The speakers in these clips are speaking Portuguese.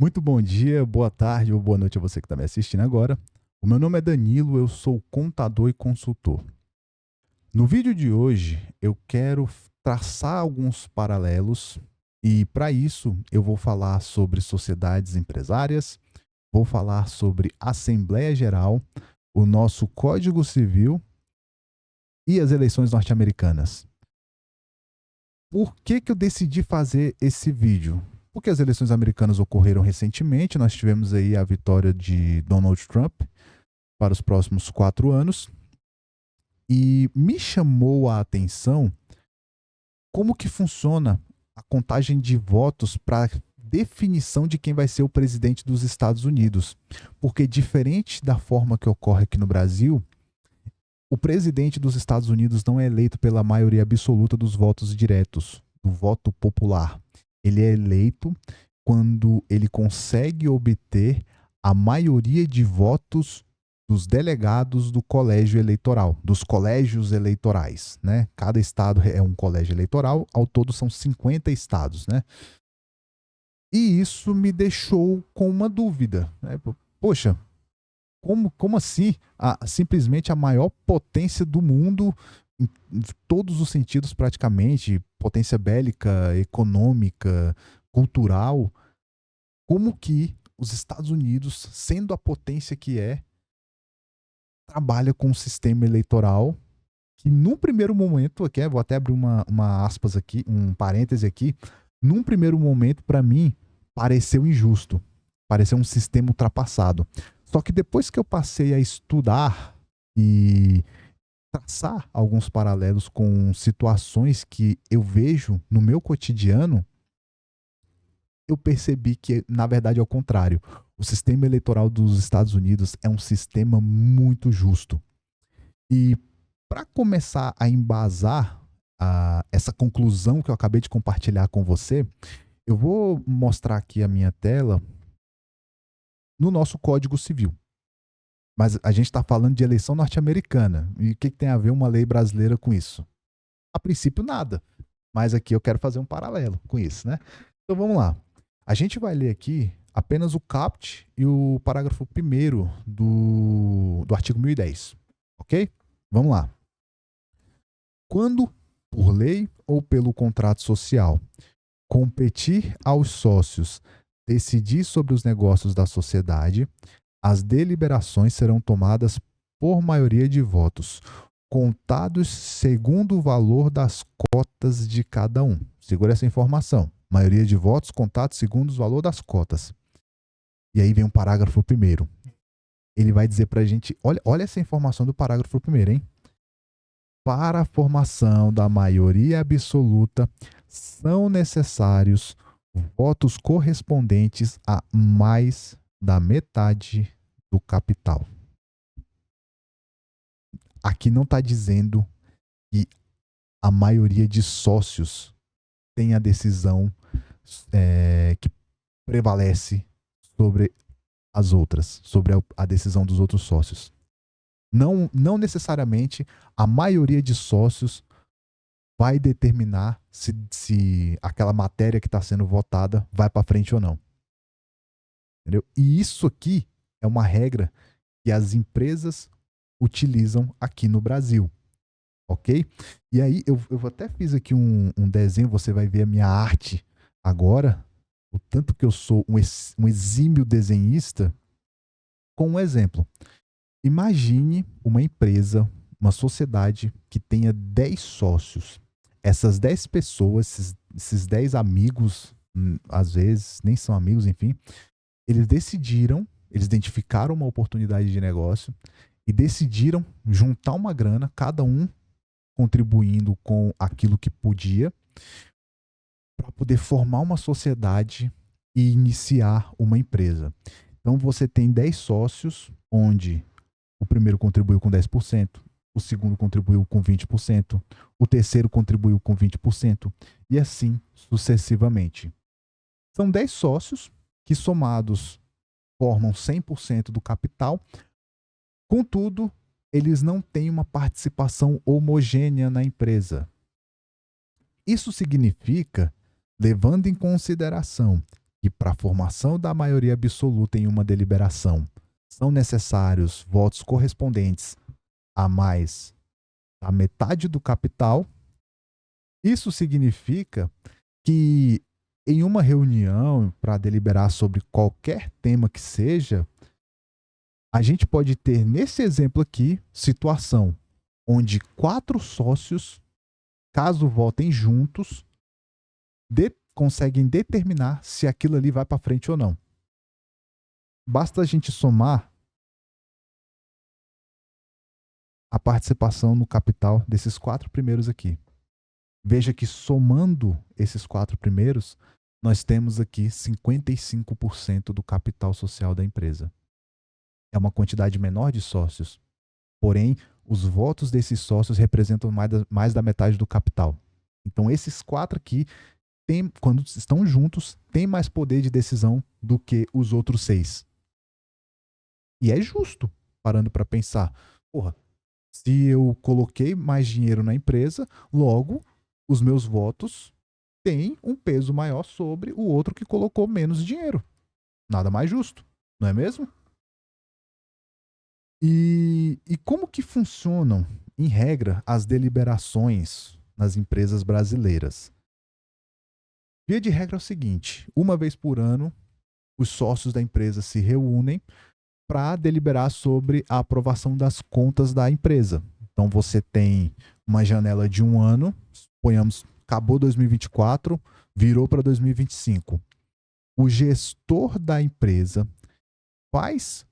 Muito bom dia, boa tarde ou boa noite a você que está me assistindo agora. O meu nome é Danilo, eu sou contador e consultor. No vídeo de hoje, eu quero traçar alguns paralelos e, para isso, eu vou falar sobre sociedades empresárias, vou falar sobre Assembleia Geral, o nosso Código Civil e as eleições norte-americanas. Por que eu decidi fazer esse vídeo? Porque as eleições americanas ocorreram recentemente, nós tivemos aí a vitória de Donald Trump para os próximos 4 anos e me chamou a atenção como que funciona a contagem de votos para definição de quem vai ser o presidente dos Estados Unidos. Porque diferente da forma que ocorre aqui no Brasil, o presidente dos Estados Unidos não é eleito pela maioria absoluta dos votos diretos, do voto popular. Ele é eleito quando ele consegue obter a maioria de votos dos delegados do colégio eleitoral, dos colégios eleitorais, né? Cada estado é um colégio eleitoral, ao todo são 50 estados, né? E isso me deixou com uma dúvida, né? Poxa, como assim? Simplesmente a maior potência do mundo, em todos os sentidos praticamente, potência bélica, econômica, cultural, como que os Estados Unidos, sendo a potência que é, trabalha com um sistema eleitoral que num primeiro momento, aqui, vou até abrir uma aspas aqui, um parêntese aqui, num primeiro momento, para mim, pareceu injusto, pareceu um sistema ultrapassado. Só que depois que eu passei a estudar e traçar alguns paralelos com situações que eu vejo no meu cotidiano, eu percebi que, na verdade, é o contrário. O sistema eleitoral dos Estados Unidos é um sistema muito justo. E para começar a embasar essa conclusão que eu acabei de compartilhar com você, eu vou mostrar aqui a minha tela no nosso Código Civil. Mas a gente está falando de eleição norte-americana. E o que tem a ver uma lei brasileira com isso? A princípio, nada. Mas aqui eu quero fazer um paralelo com isso, né? Então vamos lá. A gente vai ler aqui apenas o caput e o parágrafo 1º do artigo 1010. Ok? Vamos lá. Quando, por lei ou pelo contrato social, competir aos sócios decidir sobre os negócios da sociedade, as deliberações serão tomadas por maioria de votos, contados segundo o valor das cotas de cada um. Segura essa informação. Maioria de votos contados segundo o valor das cotas. E aí vem o parágrafo 1º. Ele vai dizer pra gente, olha essa informação do parágrafo 1º, hein? Para a formação da maioria absoluta, são necessários votos correspondentes a mais da metade do capital. Aqui não está dizendo que a maioria de sócios tem a decisão que prevalece sobre as outras, sobre a decisão dos outros sócios. Não necessariamente a maioria de sócios vai determinar se aquela matéria que está sendo votada vai para frente ou não. Entendeu? E isso aqui é uma regra que as empresas utilizam aqui no Brasil. Ok? E aí, eu até fiz aqui um desenho, você vai ver a minha arte agora, o tanto que eu sou um exímio desenhista, com um exemplo. Imagine uma empresa, uma sociedade que tenha 10 sócios. Essas 10 pessoas, esses 10 amigos, às vezes nem são amigos, enfim, eles identificaram uma oportunidade de negócio e decidiram juntar uma grana, cada um contribuindo com aquilo que podia, para poder formar uma sociedade e iniciar uma empresa. Então você tem 10 sócios, onde o primeiro contribuiu com 10%, o segundo contribuiu com 20%, o terceiro contribuiu com 20%, e assim sucessivamente. São 10 sócios que, somados, formam 100% do capital. Contudo, eles não têm uma participação homogênea na empresa. Isso significa, levando em consideração que que para a formação da maioria absoluta em uma deliberação são necessários votos correspondentes a mais da metade do capital, isso significa que em uma reunião para deliberar sobre qualquer tema que seja, a gente pode ter, nesse exemplo aqui, situação onde 4 sócios, caso votem juntos, conseguem determinar se aquilo ali vai para frente ou não. Basta a gente somar a participação no capital desses 4 primeiros aqui. Veja que somando esses 4 primeiros, nós temos aqui 55% do capital social da empresa. É uma quantidade menor de sócios, porém, os votos desses sócios representam mais da metade do capital. Então, esses 4 aqui, quando estão juntos, têm mais poder de decisão do que os outros 6. E é justo, parando para pensar. Porra, se eu coloquei mais dinheiro na empresa, logo, os meus votos têm um peso maior sobre o outro que colocou menos dinheiro. Nada mais justo, não é mesmo? E como que funcionam, em regra, as deliberações nas empresas brasileiras? Via de regra é o seguinte: uma vez por ano, os sócios da empresa se reúnem para deliberar sobre a aprovação das contas da empresa. Então você tem uma janela de 1 ano, suponhamos, acabou 2024, virou para 2025. O gestor da empresa faz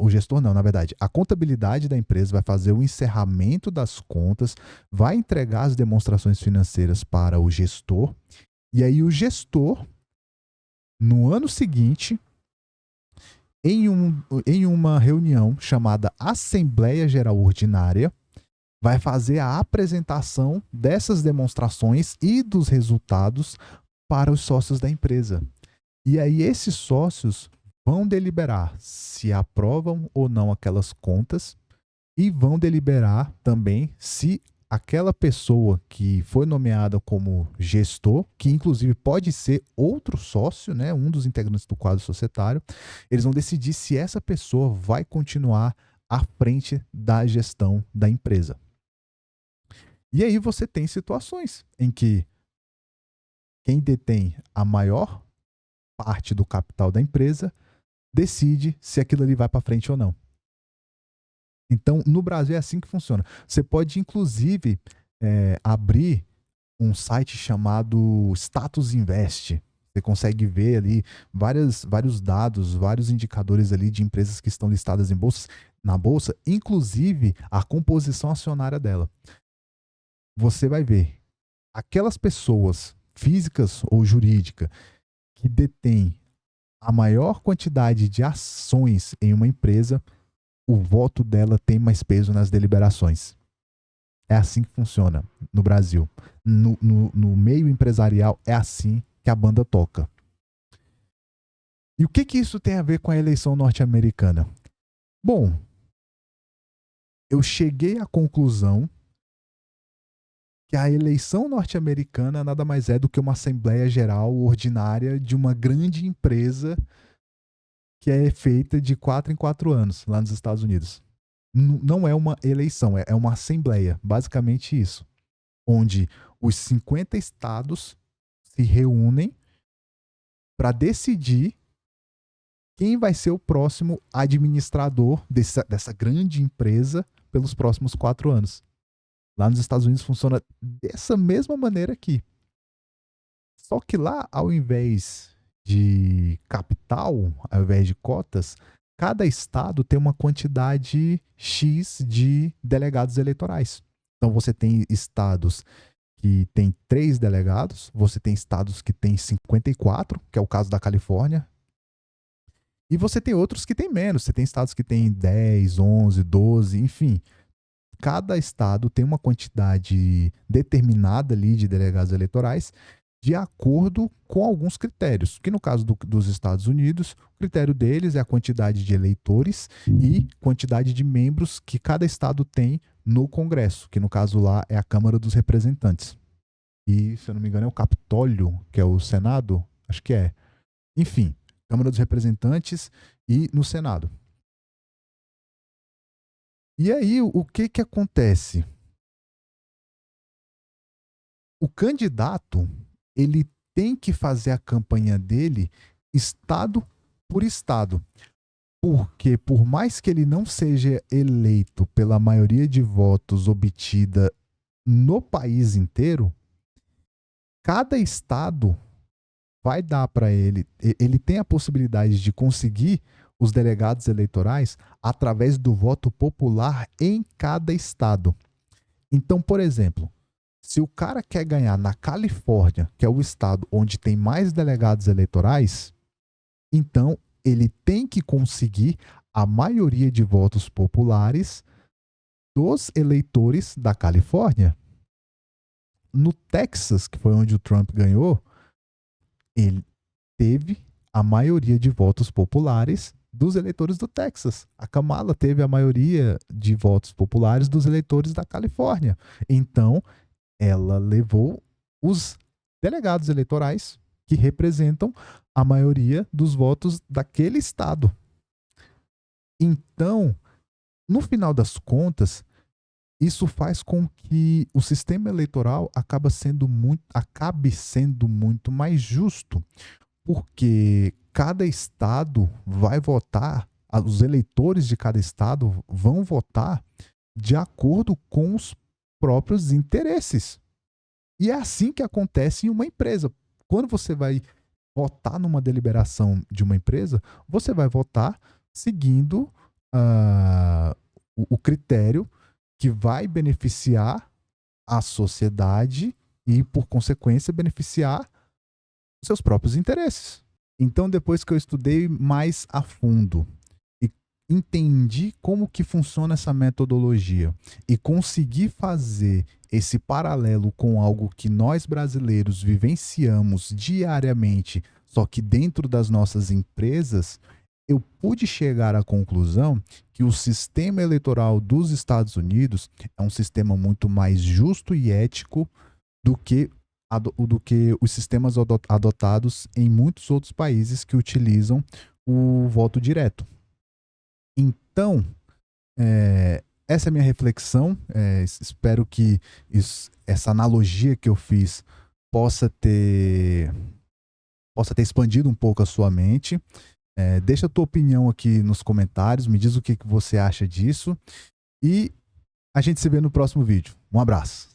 o gestor não, na verdade, a contabilidade da empresa vai fazer o encerramento das contas, vai entregar as demonstrações financeiras para o gestor, e aí o gestor, no ano seguinte, em uma reunião chamada Assembleia Geral Ordinária, vai fazer a apresentação dessas demonstrações e dos resultados para os sócios da empresa. E aí esses sócios vão deliberar se aprovam ou não aquelas contas e vão deliberar também se aquela pessoa que foi nomeada como gestor, que inclusive pode ser outro sócio, né, um dos integrantes do quadro societário, eles vão decidir se essa pessoa vai continuar à frente da gestão da empresa. E aí você tem situações em que quem detém a maior parte do capital da empresa decide se aquilo ali vai para frente ou não. Então, no Brasil é assim que funciona. Você pode, inclusive, abrir um site chamado Status Invest. Você consegue ver ali vários dados, vários indicadores ali de empresas que estão listadas na bolsa, inclusive a composição acionária dela. Você vai ver aquelas pessoas físicas ou jurídicas que detêm a maior quantidade de ações em uma empresa, o voto dela tem mais peso nas deliberações. É assim que funciona no Brasil. No meio empresarial, é assim que a banda toca. E o que isso tem a ver com a eleição norte-americana? Bom, eu cheguei à conclusão que a eleição norte-americana nada mais é do que uma Assembleia Geral ordinária de uma grande empresa que é feita de 4 em 4 anos lá nos Estados Unidos. Não é uma eleição, é uma assembleia, basicamente isso, onde os 50 estados se reúnem para decidir quem vai ser o próximo administrador dessa grande empresa pelos próximos 4 anos. Lá nos Estados Unidos funciona dessa mesma maneira aqui. Só que lá, ao invés de capital, ao invés de cotas, cada estado tem uma quantidade X de delegados eleitorais. Então você tem estados que tem 3 delegados, você tem estados que tem 54, que é o caso da Califórnia, e você tem outros que tem menos, você tem estados que tem 10, 11, 12, enfim. Cada estado tem uma quantidade determinada ali de delegados eleitorais de acordo com alguns critérios, que no caso dos Estados Unidos, o critério deles é a quantidade de eleitores e quantidade de membros que cada estado tem no Congresso, que no caso lá é a Câmara dos Representantes. e, se eu não me engano, é o Capitólio, que é o Senado, acho que é. Enfim, Câmara dos Representantes e no Senado. E aí, o que que acontece? O candidato, ele tem que fazer a campanha dele estado por estado. Porque, por mais que ele não seja eleito pela maioria de votos obtida no país inteiro, cada estado vai dar para ele, ele tem a possibilidade de conseguir os delegados eleitorais através do voto popular em cada estado. Então, por exemplo, se o cara quer ganhar na Califórnia, que é o estado onde tem mais delegados eleitorais, então ele tem que conseguir a maioria de votos populares dos eleitores da Califórnia. No Texas, que foi onde o Trump ganhou, ele teve a maioria de votos populares dos eleitores do Texas. A Kamala teve a maioria de votos populares dos eleitores da Califórnia. Então, ela levou os delegados eleitorais que representam a maioria dos votos daquele estado. Então, no final das contas, isso faz com que o sistema eleitoral acabe sendo muito mais justo, porque cada estado vai votar, os eleitores de cada estado vão votar de acordo com os próprios interesses. E é assim que acontece em uma empresa. Quando você vai votar numa deliberação de uma empresa, você vai votar seguindo o critério que vai beneficiar a sociedade e, por consequência, beneficiar seus próprios interesses. Então, depois que eu estudei mais a fundo e entendi como que funciona essa metodologia e consegui fazer esse paralelo com algo que nós brasileiros vivenciamos diariamente, só que dentro das nossas empresas, eu pude chegar à conclusão que o sistema eleitoral dos Estados Unidos é um sistema muito mais justo e ético do que os sistemas adotados em muitos outros países que utilizam o voto direto. Então, essa é a minha reflexão. Espero que essa analogia que eu fiz possa ter expandido um pouco a sua mente. Deixa a tua opinião aqui nos comentários, me diz o que você acha disso e a gente se vê no próximo vídeo. Um abraço.